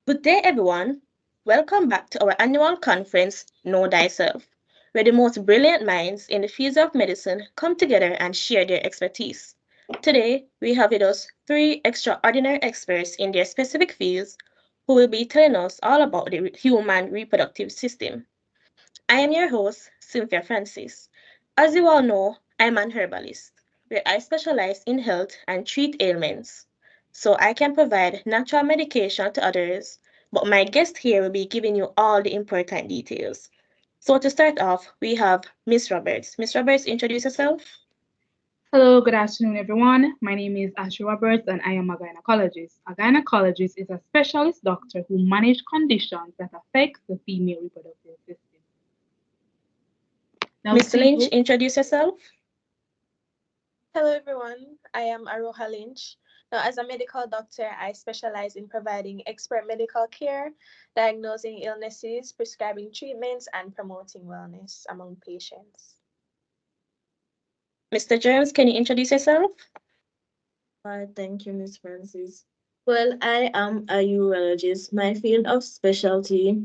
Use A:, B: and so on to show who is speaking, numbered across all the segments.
A: Good day, everyone. Welcome back to our annual conference, Know Thyself, where the most brilliant minds in the fields of medicine come together and share their expertise. Today, we have with us three extraordinary experts in their specific fields who will be telling us all about the human reproductive system. I am your host, Cynthia Francis. As you all know, I'm an herbalist, where I specialize in health and treat ailments. So I can provide natural medication to others, but my guest here will be giving you all the important details. So to start off, we have Miss Roberts. Miss Roberts, introduce yourself.
B: Hello, good afternoon, everyone. My name is Ashley Roberts, and I am a gynecologist. A gynecologist is a specialist doctor who manages conditions that affect the female reproductive system. Now,
A: Mr. Lynch,
B: Cynthia,
A: introduce yourself.
C: Hello everyone, I am Aroha Lynch. Now, as a medical doctor, I specialize in providing expert medical care, diagnosing illnesses, prescribing treatments, and promoting wellness among patients.
A: Mr. Jones, can you introduce yourself?
D: Thank you, Miss Francis. Well, I am a urologist. My field of specialty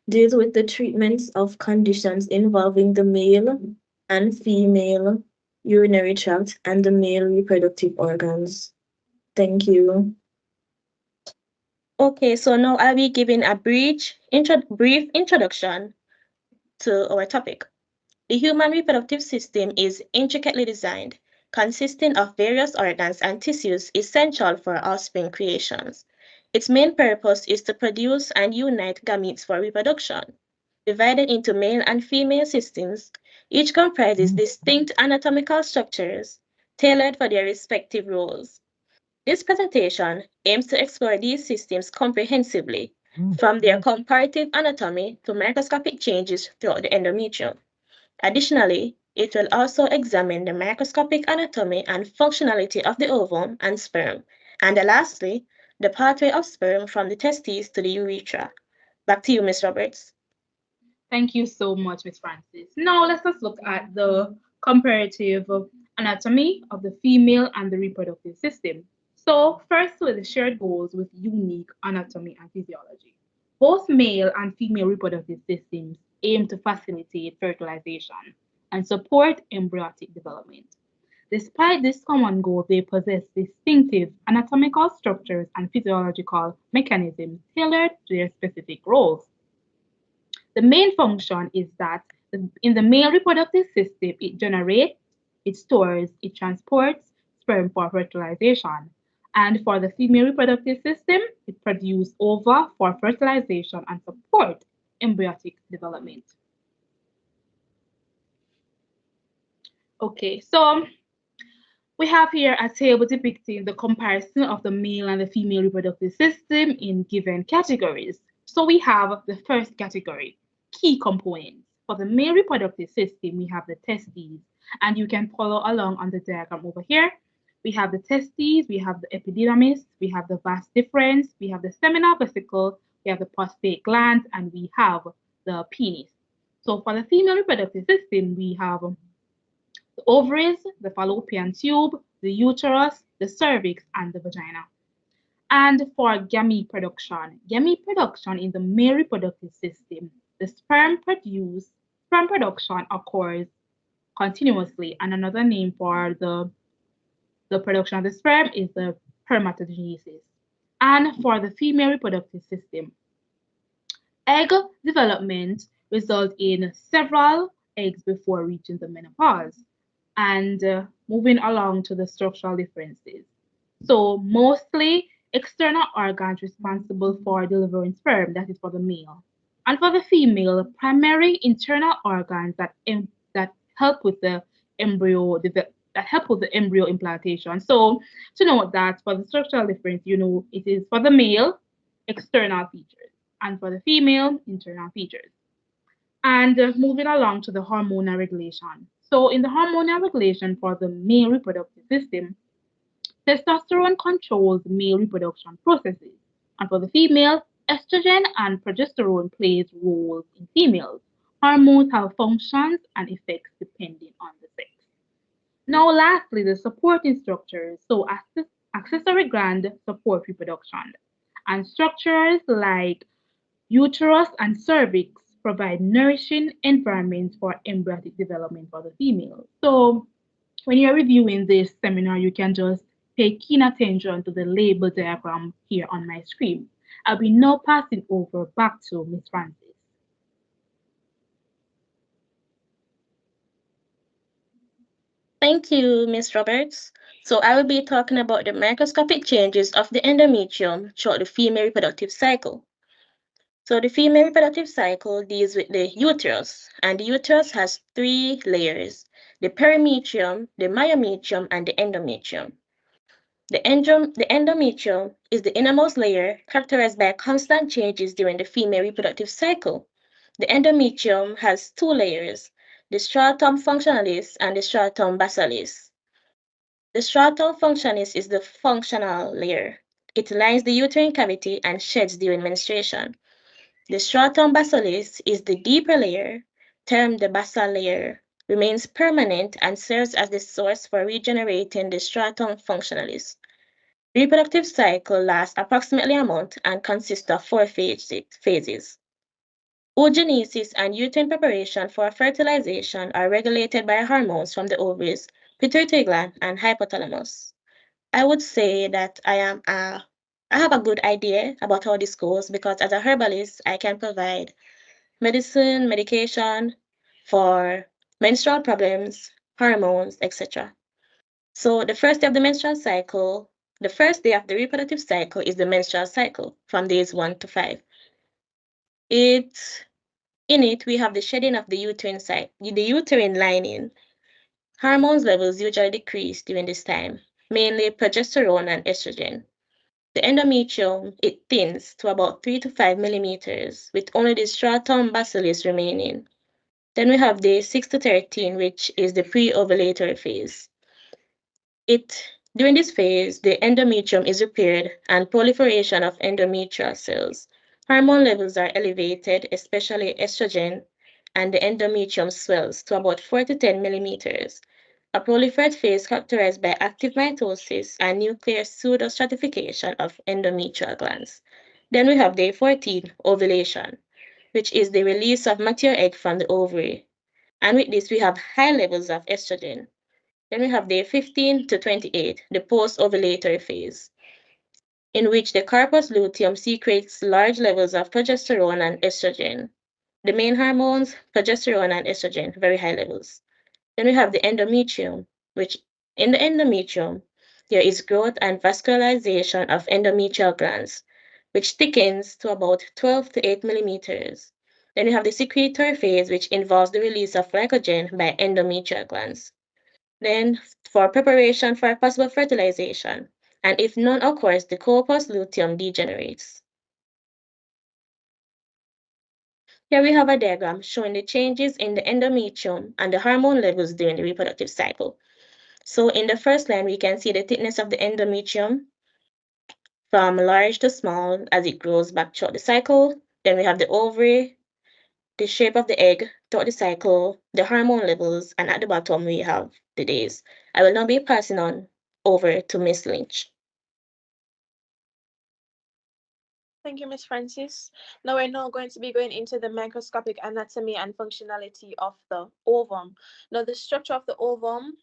D: deals with the treatments of conditions involving the male and female urinary tract and the male reproductive organs. Thank you.
A: Okay, so now I'll be giving a brief introduction to our topic. The human reproductive system is intricately designed, consisting of various organs and tissues essential for offspring creations. Its main purpose is to produce and unite gametes for reproduction. Divided into male and female systems, each comprises distinct anatomical structures tailored for their respective roles. This presentation aims to explore these systems comprehensively, from their comparative anatomy to microscopic changes throughout the endometrium. Additionally, it will also examine the microscopic anatomy and functionality of the ovum and sperm, and lastly, the pathway of sperm from the testes to the urethra. Back to you, Ms. Roberts.
B: thank you so much, Miss Francis. Now, let's just look at the comparative anatomy of the female and the reproductive system. So, first, with the shared goals with unique anatomy and physiology. Both male and female reproductive systems aim to facilitate fertilization and support embryonic development. Despite this common goal, they possess distinctive anatomical structures and physiological mechanisms tailored to their specific roles. The main function is that in the male reproductive system, it generates, it stores, it transports sperm for fertilization. And for the female reproductive system, it produces ova for fertilization and support embryonic development. Okay, so we have here a table depicting the comparison of the male and the female reproductive system in given categories. So we have the first category, key components. For the male reproductive system, we have the testes, and you can follow along on the diagram over here. We have the testes, we have the epididymis, we have the vas deferens, we have the seminal vesicle, we have the prostate gland, and we have the penis. So for the female reproductive system, we have the ovaries, the fallopian tube, the uterus, the cervix, and the vagina. And for gamete production in the male reproductive system, the sperm production occurs continuously, and another name for the production of the sperm is the spermatogenesis. And for the female reproductive system, egg development results in several eggs before reaching the menopause. And moving along to the structural differences. So, mostly external organs responsible for delivering sperm, that is for the male. And for the female, primary internal organs that help with the that help with the embryo implantation. So, to note that for the structural difference, it is for the male, external features, and for the female, internal features. And moving along to the hormonal regulation. So, in the hormonal regulation for the male reproductive system, testosterone controls male reproduction processes, and for the female, estrogen and progesterone plays roles in females. Hormones have functions and effects depending on the sex. Now, lastly, the supporting structures. So, accessory gland support reproduction, And structures like uterus and cervix provide nourishing environments for embryonic development for the female. So when you're reviewing this seminar, you can just pay keen attention to the label diagram here on my screen. I'll be now passing over back to Miss Francis.
A: Thank you, Ms. Roberts. So I will be talking about the microscopic changes of the endometrium throughout the female reproductive cycle. So the female reproductive cycle deals with the uterus, and the uterus has three layers: the perimetrium, the myometrium, and the endometrium. The endometrium is the innermost layer characterized by constant changes during the female reproductive cycle. The endometrium has two layers, the stratum functionalis and the stratum basalis. The stratum functionalis is the functional layer. It lines the uterine cavity and sheds during menstruation. The stratum basalis is the deeper layer, termed the basal layer, remains permanent and serves as the source for regenerating the stratum functionalis. The reproductive cycle lasts approximately a month and consists of four phases. Oogenesis and uterine preparation for fertilization are regulated by hormones from the ovaries, pituitary gland, and hypothalamus. I would say that I have a good idea about how this goes because as a herbalist, I can provide medication for menstrual problems, hormones, etc. So the first day of the reproductive cycle is the menstrual cycle from days 1 to 5. It In it we have the shedding of the uterine lining. Hormones levels usually decrease during this time, mainly progesterone and estrogen. The endometrium, it thins to about 3 to 5 millimeters, with only the stratum basilis remaining. Then we have day 6 to 13, which is the pre-ovulatory phase. During this phase, the endometrium is repaired and proliferation of endometrial cells. Hormone levels are elevated, especially estrogen, and the endometrium swells to about 4 to 10 millimeters. A proliferate phase characterized by active mitosis and nuclear pseudostratification of endometrial glands. Then we have day 14, ovulation, which is the release of mature egg from the ovary. And with this, we have high levels of estrogen. Then we have day 15 to 28, the post-ovulatory phase, in which the corpus luteum secretes large levels of progesterone and estrogen. The main hormones, progesterone and estrogen, very high levels. Then we have the endometrium, which in the endometrium, there is growth and vascularization of endometrial glands, which thickens to about 12 to 8 millimeters. Then we have the secretory phase, which involves the release of glycogen by endometrial glands. Then, for preparation for possible fertilization, and if none occurs, the corpus luteum degenerates. Here we have a diagram showing the changes in the endometrium and the hormone levels during the reproductive cycle. So in the first line, we can see the thickness of the endometrium from large to small as it grows back throughout the cycle. Then we have the ovary, the shape of the egg throughout the cycle, the hormone levels, and at the bottom we have the days. I will now be passing on over to Miss Lynch.
C: Thank you, Miss Francis. Now we're now going to be going into the microscopic anatomy and functionality of the ovum. Now the structure of the ovum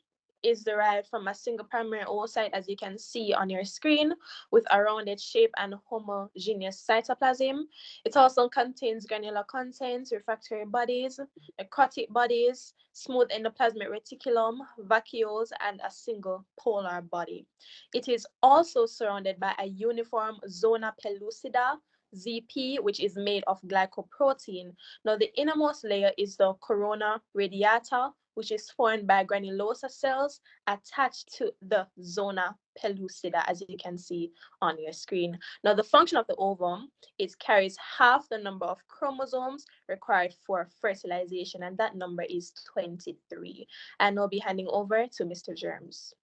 C: is derived from a single primary oocyte, as you can see on your screen, with a rounded shape and homogeneous cytoplasm. It also contains granular contents, refractory bodies, necrotic bodies, smooth endoplasmic reticulum, vacuoles, and a single polar body. It is also surrounded by a uniform zona pellucida, ZP, which is made of glycoprotein. Now, the innermost layer is the corona radiata, which is formed by granulosa cells attached to the zona pellucida, as you can see on your screen. Now, the function of the ovum, it carries half the number of chromosomes required for fertilization, and that number is 23. And I'll be handing over to Mr. Germs.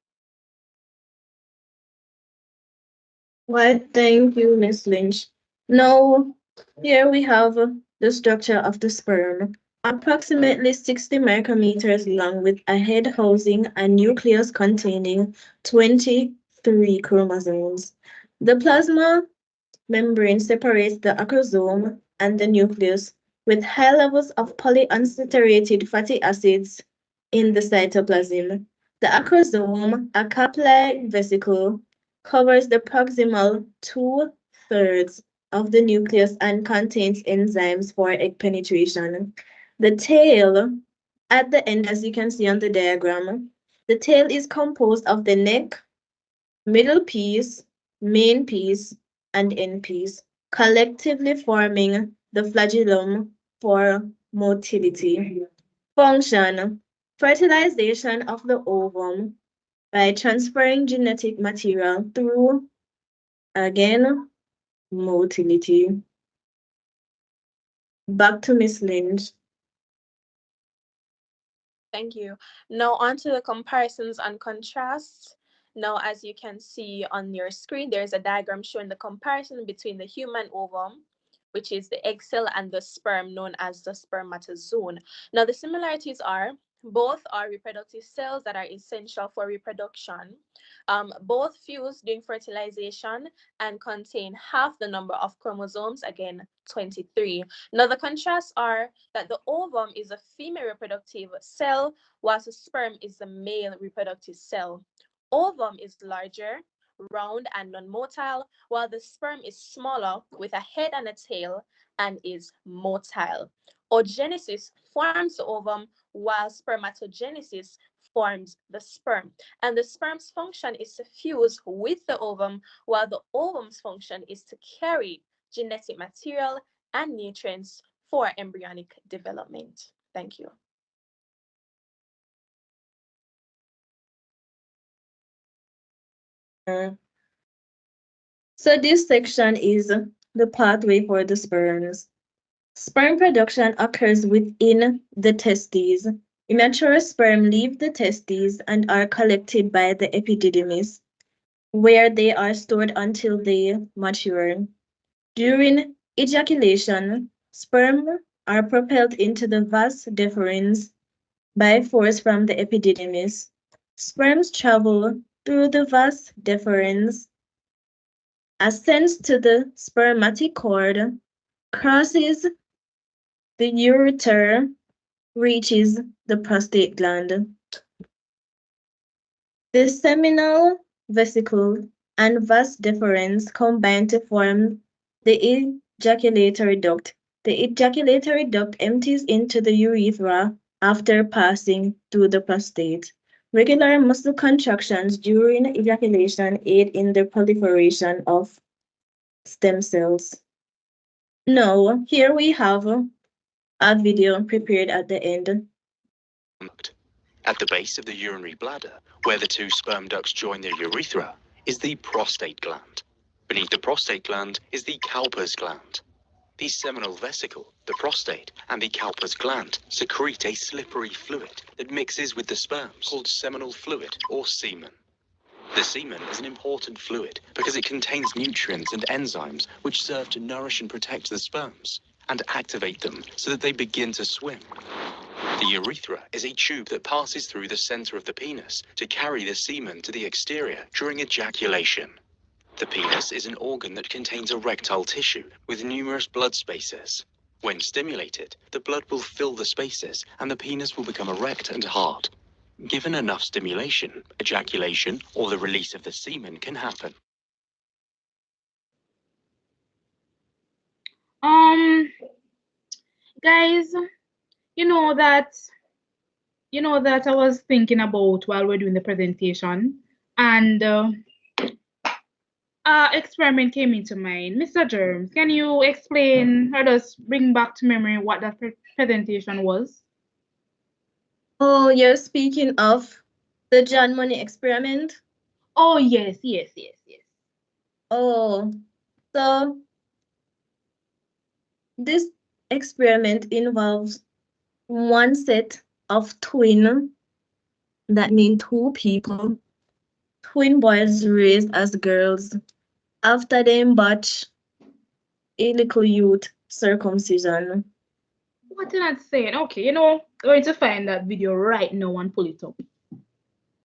D: Well, thank you, Miss Lynch. Now, here we have the structure of the sperm. Approximately 60 micrometers long with a head housing a nucleus containing 23 chromosomes. The plasma membrane separates the acrosome and the nucleus with high levels of polyunsaturated fatty acids in the cytoplasm. The acrosome, a cap-like vesicle, covers the proximal two-thirds of the nucleus and contains enzymes for egg penetration. The tail, at the end, as you can see on the diagram, the tail is composed of the neck, middle piece, main piece, and end piece, collectively forming the flagellum for motility. Function: fertilization of the ovum by transferring genetic material through, again, motility. Back to Miss Lynch.
C: Thank you. Now on to the comparisons and contrasts. Now, as you can see on your screen, there's a diagram showing the comparison between the human ovum, which is the egg cell, and the sperm, known as the spermatozoon. Now, the similarities are both are reproductive cells that are essential for reproduction. Both fuse during fertilization and contain half the number of chromosomes, again, 23. Now, the contrasts are that the ovum is a female reproductive cell, whilst the sperm is the male reproductive cell. Ovum is larger, round, and non-motile, while the sperm is smaller with a head and a tail and is motile. Oogenesis forms the ovum, while spermatogenesis forms the sperm. And the sperm's function is to fuse with the ovum, while the ovum's function is to carry genetic material and nutrients for embryonic development. Thank you.
D: So this section is the pathway for the sperms. Sperm production occurs within the testes. Immature sperm leave the testes and are collected by the epididymis, where they are stored until they mature. During ejaculation, sperm are propelled into the vas deferens by force from the epididymis. Sperms travel through the vas deferens, ascends to the spermatic cord, crosses the ureter, reaches the prostate gland. The seminal vesicle and vas deferens combine to form the ejaculatory duct. The ejaculatory duct empties into the urethra after passing through the prostate. Regular muscle contractions during ejaculation aid in the proliferation of stem cells. Now, here we have a video prepared at the end.
E: At the base of the urinary bladder, where the two sperm ducts join the urethra, is the prostate gland. Beneath the prostate gland is the Cowper's gland. The seminal vesicle, the prostate, and the Cowper's gland secrete a slippery fluid that mixes with the sperms, called seminal fluid or semen. The semen is an important fluid because it contains nutrients and enzymes which serve to nourish and protect the sperms and activate them so that they begin to swim. The urethra is a tube that passes through the center of the penis to carry the semen to the exterior during ejaculation. The penis is an organ that contains erectile tissue with numerous blood spaces. When stimulated, the blood will fill the spaces and the penis will become erect and hard. Given enough stimulation, ejaculation or the release of the semen can happen.
B: Guys, you know that I was thinking about while we're doing the presentation, and experiment came into mind. Mr. Germs, can you explain or just bring back to memory what that presentation was?
D: Oh, you're speaking of the John Money experiment?
B: Oh, yes.
D: Oh, so this experiment involves one set of twin, that means two people, twin boys raised as girls, after them botch a little youth circumcision.
B: What did I say? Okay, we're going to find that video right now and pull it up.